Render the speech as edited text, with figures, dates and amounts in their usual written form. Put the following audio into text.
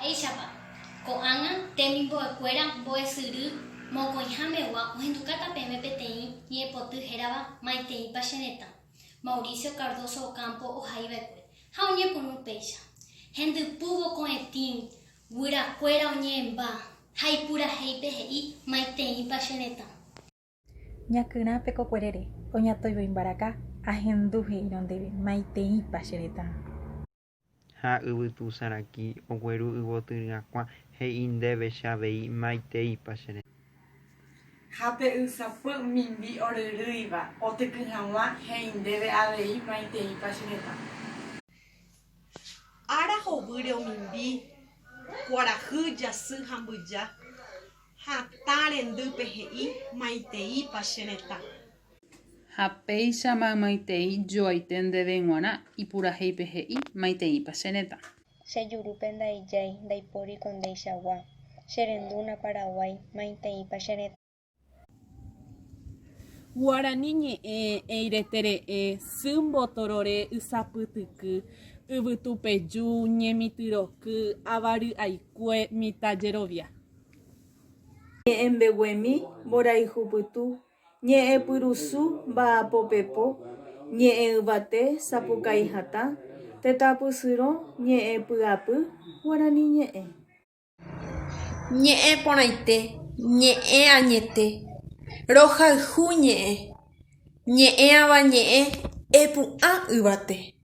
Eichapa, ko'ág̃a temimbo'ekuéra mbo'esyry mokõihamegua ohendukáta peẽme peteĩ ñe'ẽpoty hérava maiteipa che retã Mauricio Cardoso Ocampo ohaiva'ekue ha oñepyrũ péicha hendypúvo ko'ẽtĩ guyrakuéra oñe'ẽmba ha ipurahéipe he'i maiteipa che retã. Ñakyrã pekokuérere oñatõivoi mbaraka ahendu he'írõ ndéve maiteipa che retã. Ha yvytu Saraki ogueru yvotyrãkuã he'i ndéve che avei maiteipa che retã. Ha pe'ysapy mimbi oryrýiva otyky hag̃ua he'i ndéve avei maiteipa che retã. Ára hovýre omimbi kuarahy jasy ha mbyja hatã rendýpe he'i maiteipa che retã. Ha péichama maitei joaite ndéve g̃uarã ipurahéipe he'i maiteipa che retã. Chejurúpe ndaijái ndaipóriko ndéichagua. Cherendúna Paraguay maiteipa che retã. Guarani ñe'ẽ eiretere'e symbotorore ysapytyky yvytupeju ñemitỹ avary'aikue mitãjerovia. Ñe'ẽ mbeguemi mborayhupytũ ñe'ẽpyrusu mba'apopepo ñe'ẽ yvate sapukái hatã tetãpysyrõ ñe'ẽpy'apy Guarani ñe'ẽ. Ñe'ẽ porãite, ñe'ẽ añete, rohayhu ñe'ẽ, ñe'ẽ avañe'ẽ epu'ã yvate.